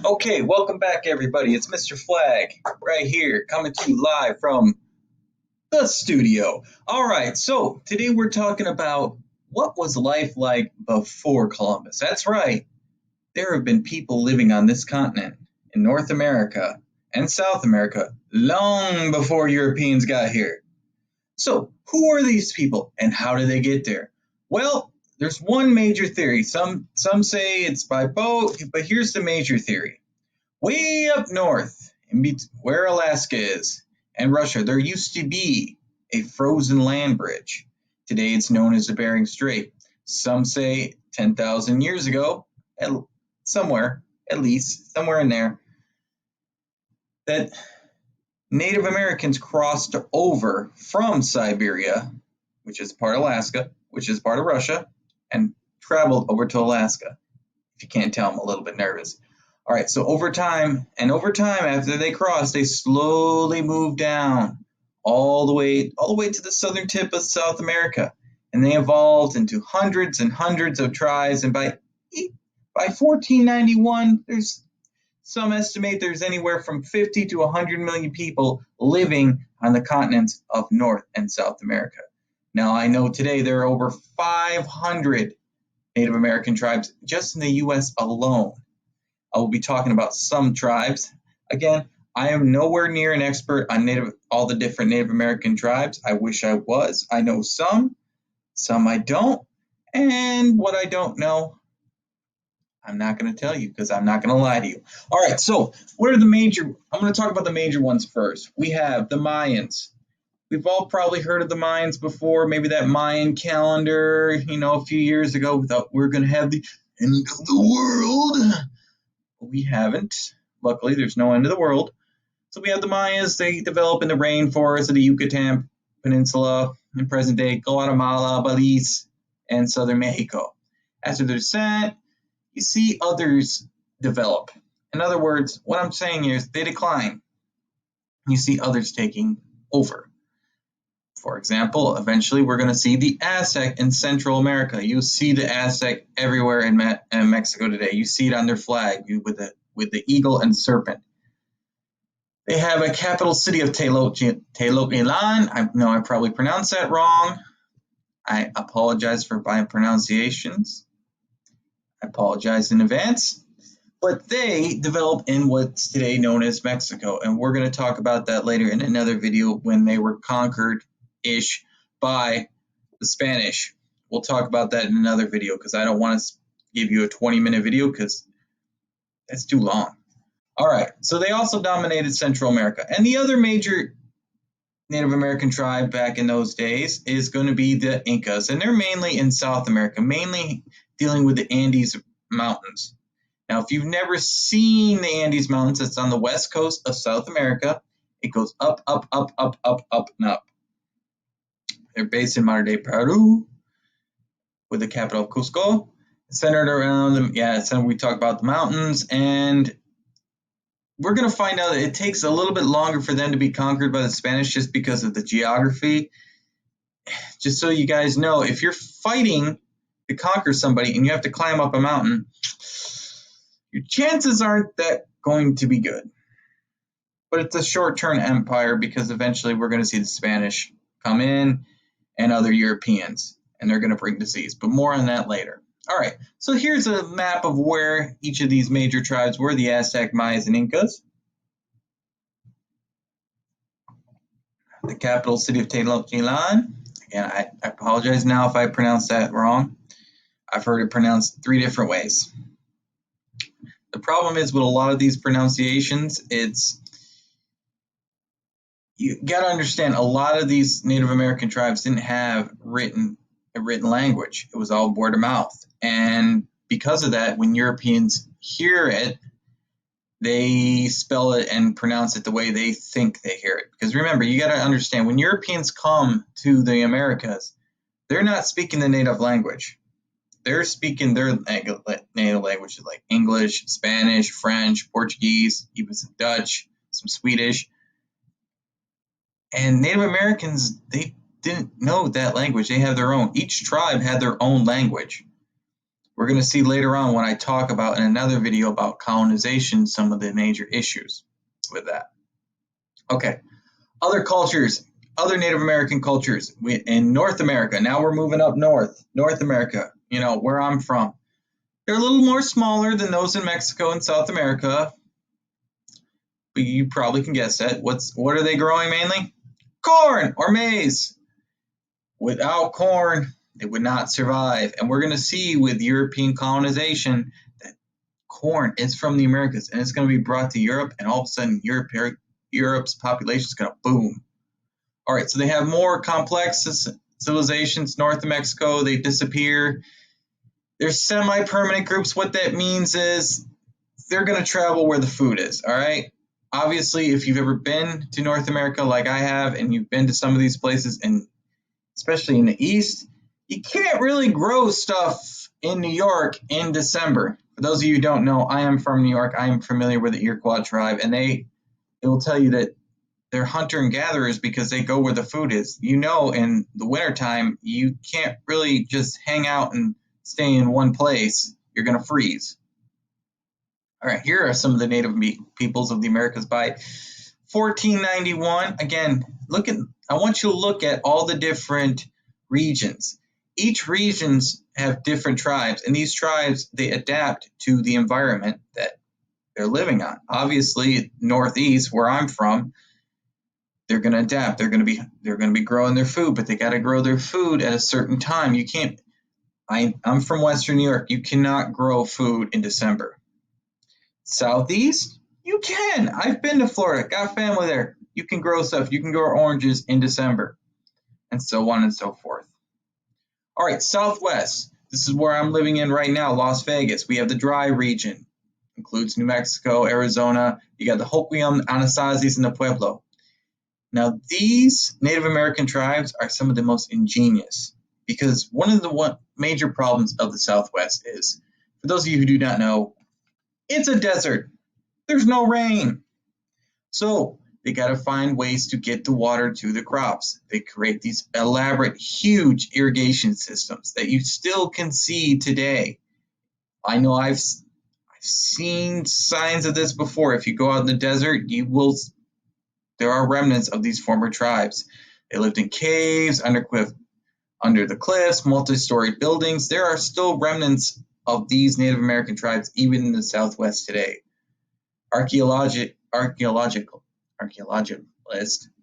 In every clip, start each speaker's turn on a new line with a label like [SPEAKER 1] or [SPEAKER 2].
[SPEAKER 1] Okay, welcome back, everybody. It's Mr. Flag right here, coming to you live from the studio. All right, so today we're talking about what was life like before Columbus. That's right, there have been people living on this continent in North America and South America long before Europeans got here. So, who are these people and how did they get there? Well, there's one major theory. Some say it's by boat, but here's the major theory. Way up north, where Alaska is and Russia, there used to be a frozen land bridge. Today it's known as the Bering Strait. Some say 10,000 years ago, somewhere, at least, somewhere in there, that Native Americans crossed over from Siberia, which is part of Alaska, which is part of Russia, and traveled over to Alaska. If you can't tell, I'm a little bit nervous. All right, so over time, after they crossed, they slowly moved down all the way to the southern tip of South America, and they evolved into hundreds and hundreds of tribes. And by 1491, there's some estimate there's anywhere from 50 to 100 million people living on the continents of North and South America. Now, I know today there are over 500 Native American tribes just in the U.S. alone. I will be talking about some tribes. Again, I am nowhere near an expert on all the different Native American tribes. I wish I was. I know some I don't. And what I don't know, I'm not going to tell you because I'm not going to lie to you. All right, so I'm going to talk about the major ones first. We have the Mayans. We've all probably heard of the Mayans before, maybe that Mayan calendar, a few years ago, we thought we were going to have the end of the world. We haven't. Luckily, there's no end of the world. So we have the Mayas. They develop in the rainforest of the Yucatan Peninsula in present-day Guatemala, Belize, and southern Mexico. After their descent, you see others develop. In other words, what I'm saying here is they decline. You see others taking over. For example, eventually we're going to see the Aztec in Central America. You see the Aztec everywhere in Mexico today. You see it on their flag with the eagle and serpent. They have a capital city of Tenochtitlan. I know I probably pronounced that wrong. I apologize for my pronunciations. I apologize in advance. But they developed in what's today known as Mexico, and we're going to talk about that later in another video when they were conquered-ish by the Spanish. We'll talk about that in another video because I don't want to give you a 20-minute video because that's too long. All right, so they also dominated Central America. And the other major Native American tribe back in those days is going to be the Incas, and they're mainly in South America, mainly dealing with the Andes Mountains. Now, if you've never seen the Andes Mountains, it's on the west coast of South America. It goes up, up, up, up, up, up, and up. They're based in modern-day Peru, with the capital of Cusco. Centered around them, so we talk about the mountains, and we're going to find out that it takes a little bit longer for them to be conquered by the Spanish just because of the geography. Just so you guys know, if you're fighting to conquer somebody and you have to climb up a mountain, your chances aren't that going to be good. But it's a short-term empire because eventually we're going to see the Spanish come in and other Europeans, and they're going to bring disease. But more on that later. All right, so here's a map of where each of these major tribes were, the Aztec, Mayas, and Incas. The capital city of Tenochtitlan. Again, I apologize now if I pronounced that wrong. I've heard it pronounced 3 different ways. The problem is with a lot of these pronunciations, you got to understand a lot of these Native American tribes didn't have a written language. It was all word of mouth. And because of that, when Europeans hear it, they spell it and pronounce it the way they think they hear it. Because remember, you got to understand, when Europeans come to the Americas, they're not speaking the native language. They're speaking their native languages like English, Spanish, French, Portuguese, even some Dutch, some Swedish. And Native Americans, they didn't know that language. They have their own. Each tribe had their own language. We're going to see later on when I talk about in another video about colonization, some of the major issues with that. Okay, other cultures, other Native American cultures in North America. Now we're moving up north, North America, where I'm from. They're a little more smaller than those in Mexico and South America, but you probably can guess that. What are they growing mainly? Corn or maize. Without corn, they would not survive. And we're going to see with European colonization that corn is from the Americas and it's going to be brought to Europe, and all of a sudden Europe's population is going to boom. All right, so they have more complex civilizations north of Mexico. They disappear. They're semi-permanent groups. What that means is they're going to travel where the food is, all right? Obviously, if you've ever been to North America like I have, and you've been to some of these places, and especially in the East, you can't really grow stuff in New York in December. For those of you who don't know, I am from New York. I am familiar with the Iroquois tribe, and they will tell you that they're hunter and gatherers because they go where the food is. In the wintertime, you can't really just hang out and stay in one place. You're going to freeze. All right, here are some of the native peoples of the Americas by 1491. Again, I want you to look at all the different regions. Each regions have different tribes, and these tribes, they adapt to the environment that they're living on. Obviously, Northeast, where I'm from, they're going to adapt. They're going to be growing their food, but they got to grow their food at a certain time. You can't. I'm from Western New York. You cannot grow food in December. Southeast, you can. I've been to Florida. Got family there. You can grow stuff. You can grow oranges in December, and so on and so forth. All right, Southwest. This is where I'm living in right now, Las Vegas. We have the dry region. Includes New Mexico, Arizona. You got the Hoquiam, Anasazis, and the Pueblo. Now, these Native American tribes are some of the most ingenious, because one of the major problems of the Southwest is, for those of you who do not know, it's a desert. There's no rain. So they got to find ways to get the water to the crops. They create these elaborate, huge irrigation systems that you still can see today. I know I've seen signs of this before. If you go out in the desert, there are remnants of these former tribes. They lived in caves, under the cliffs, multi-story buildings. There are still remnants of these Native American tribes, even in the Southwest today. Archaeologists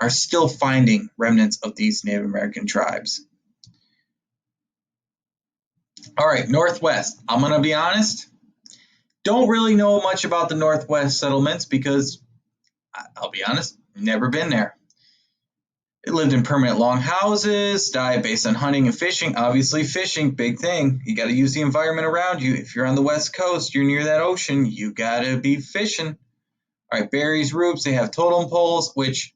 [SPEAKER 1] are still finding remnants of these Native American tribes. All right, Northwest. I'm going to be honest. Don't really know much about the Northwest settlements because, I'll be honest, never been there. They lived in permanent long houses, diet based on hunting and fishing. Obviously, fishing, big thing. You got to use the environment around you. If you're on the West Coast, you're near that ocean, you got to be fishing. All right, berries, roots, they have totem poles, which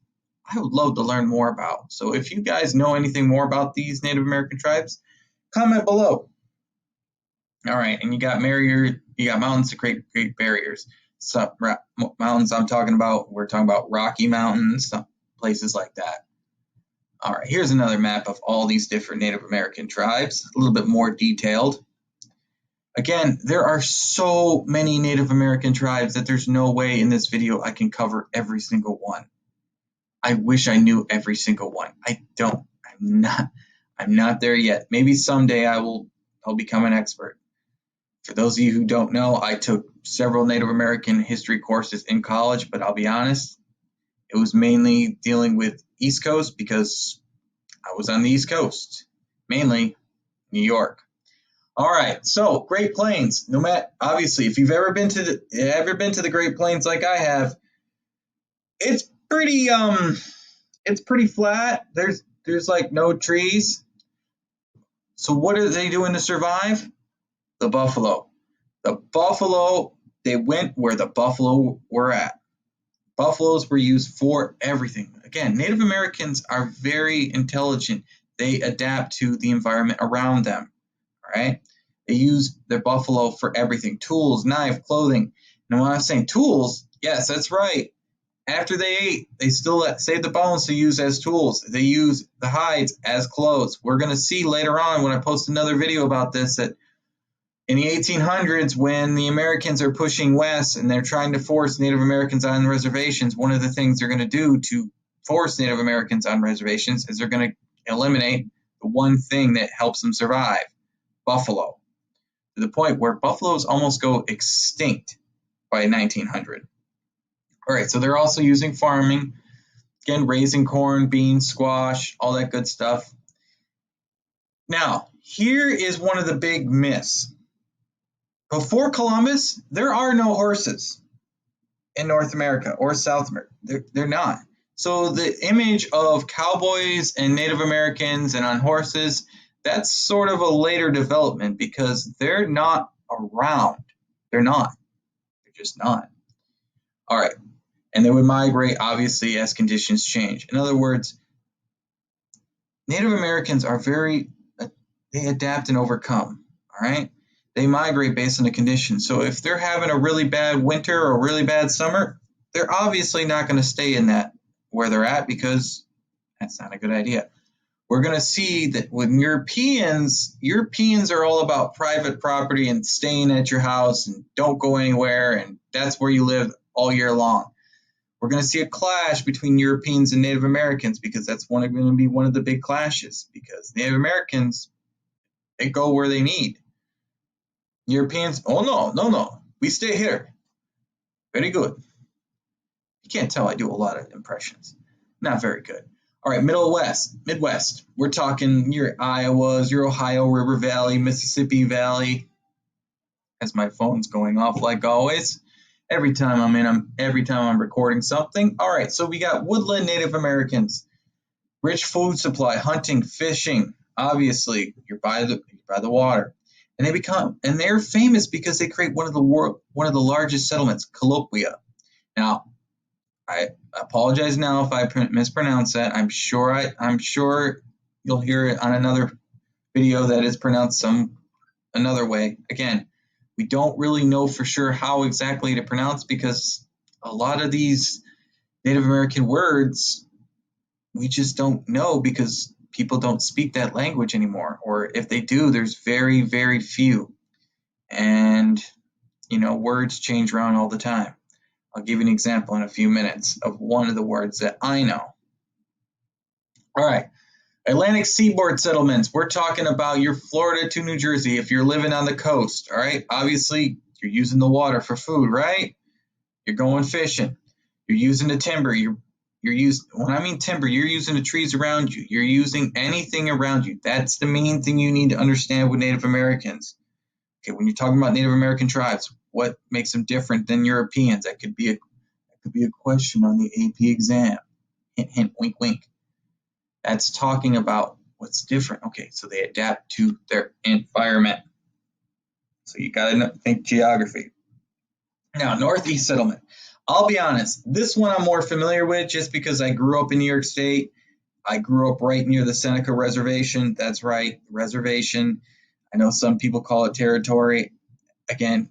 [SPEAKER 1] I would love to learn more about. So if you guys know anything more about these Native American tribes, comment below. All right, and you got mountains to create great barriers. Some mountains we're talking about Rocky Mountains, some places like that. All right, here's another map of all these different Native American tribes, a little bit more detailed. Again, there are so many Native American tribes that there's no way in this video I can cover every single one. I wish I knew every single one. I don't. I'm not there yet. Maybe someday I'll become an expert. For those of you who don't know, I took several Native American history courses in college, but I'll be honest, it was mainly dealing with East Coast because I was on the East Coast, mainly New York. All right, so Great Plains. Obviously, if you've ever been to the Great Plains like I have, it's pretty flat. There's like no trees. So what are they doing to survive? The buffalo. They went where the buffalo were at. Buffaloes were used for everything. Again, Native Americans are very intelligent. They adapt to the environment around them. All right? They use their buffalo for everything. Tools, knife, clothing. And when I'm saying tools, yes, that's right. After they ate, they still save the bones to use as tools. They use the hides as clothes. We're going to see later on when I post another video about this that In the 1800s, when the Americans are pushing west and they're trying to force Native Americans on reservations, one of the things they're going to do to force Native Americans on reservations is they're going to eliminate the one thing that helps them survive, buffalo, to the point where buffaloes almost go extinct by 1900. All right, so they're also using farming, again, raising corn, beans, squash, all that good stuff. Now, here is one of the big myths. Before Columbus, there are no horses in North America or South America. They're not. So the image of cowboys and Native Americans and on horses, that's sort of a later development because they're not around. They're not. They're just not. All right. And they would migrate, obviously, as conditions change. In other words, Native Americans are they adapt and overcome. All right. They migrate based on the conditions. So if they're having a really bad winter or a really bad summer, they're obviously not going to stay in that where they're at because that's not a good idea. We're going to see that when Europeans are all about private property and staying at your house and don't go anywhere and that's where you live all year long. We're going to see a clash between Europeans and Native Americans because that's going to be one of the big clashes because Native Americans, they go where they need. Europeans, oh no, we stay here. Very good. You can't tell I do a lot of impressions. Not very good. All right, Midwest. We're talking your Iowas, your Ohio River Valley, Mississippi Valley. As my phone's going off like always. Every time I'm recording something. All right, so we got woodland Native Americans, rich food supply, hunting, fishing. Obviously, you're by the water. And they're famous because they create one of the largest settlements, Colloquia. Now, I apologize now if I mispronounce that. I'm sure you'll hear it on another video that is pronounced another way. Again, we don't really know for sure how exactly to pronounce because a lot of these Native American words we just don't know because people don't speak that language anymore, or if they do, there's very, very few. And, words change around all the time. I'll give you an example in a few minutes of one of the words that I know. All right. Atlantic seaboard settlements. We're talking about your Florida to New Jersey if you're living on the coast. All right. Obviously, you're using the water for food, right? You're going fishing. You're using the timber. When I mean timber, you're using the trees around you. You're using anything around you. That's the main thing you need to understand with Native Americans. Okay, when you're talking about Native American tribes, what makes them different than Europeans? That could be a question on the AP exam. Hint, hint, wink, wink. That's talking about what's different. Okay, so they adapt to their environment. So you got to think geography. Now, Northeast settlement. I'll be honest, this one I'm more familiar with just because I grew up in New York State. I grew up right near the Seneca Reservation. That's right, reservation. I know some people call it territory. Again,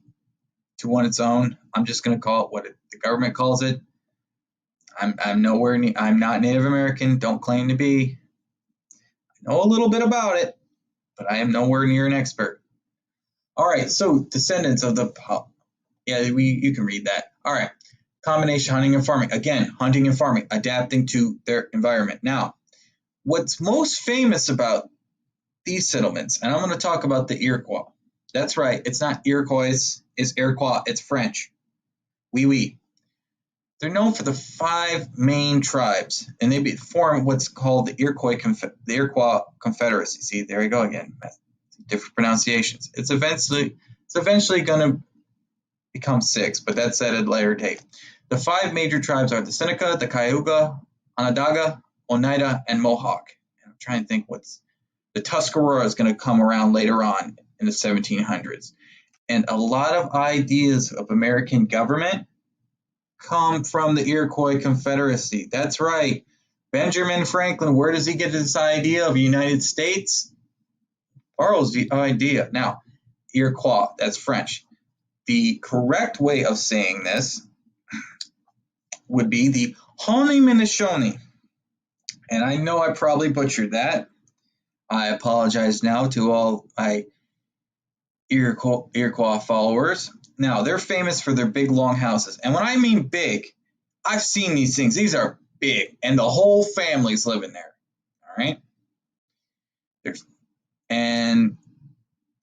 [SPEAKER 1] to one its own. I'm just going to call it what the government calls it. I'm not Native American. Don't claim to be. I know a little bit about it, but I am nowhere near an expert. All right, so descendants of the you can read that. All right, combination hunting and farming. Again, hunting and farming, adapting to their environment. Now, what's most famous about these settlements, and I'm going to talk about the Iroquois. That's right, it's not Iroquois, it's Iroquois, it's French. Oui, oui. They're known for the 5 main tribes, and they form what's called the Iroquois Confederacy. See, there you go again. Different pronunciations. It's eventually going to become 6, but that's at a later date. The 5 major tribes are the Seneca, the Cayuga, Onondaga, Oneida, and Mohawk. And I'm trying to think the Tuscarora is going to come around later on in the 1700s. And a lot of ideas of American government come from the Iroquois Confederacy. That's right. Benjamin Franklin, where does he get this idea of the United States? Borrows the idea. Now, Iroquois, that's French. The correct way of saying this would be the Haudenosaunee. And I know I probably butchered that. I apologize now to all Iroquois followers. Now, they're famous for their big, long houses. And when I mean big, I've seen these things. These are big, and the whole family's living there. All right? There's, and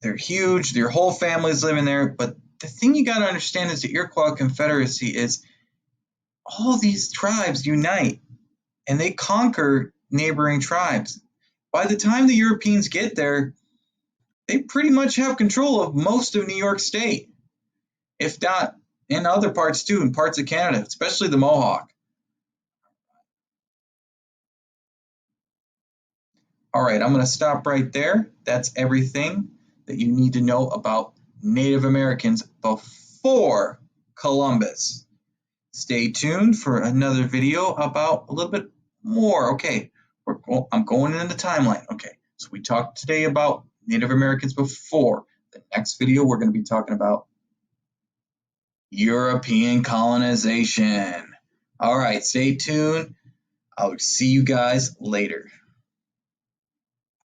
[SPEAKER 1] they're huge. Their whole family's living there. But the thing you got to understand is the Iroquois Confederacy is all these tribes unite, and they conquer neighboring tribes. By the time the Europeans get there, they pretty much have control of most of New York State, if not in other parts too, in parts of Canada, especially the Mohawk. All right, I'm going to stop right there. That's everything that you need to know about Native Americans before Columbus. Stay tuned for another video about a little bit more. Okay, I'm going into the timeline. Okay, so we talked today about Native Americans before. The next video, we're going to be talking about European colonization. All right, stay tuned. I'll see you guys later.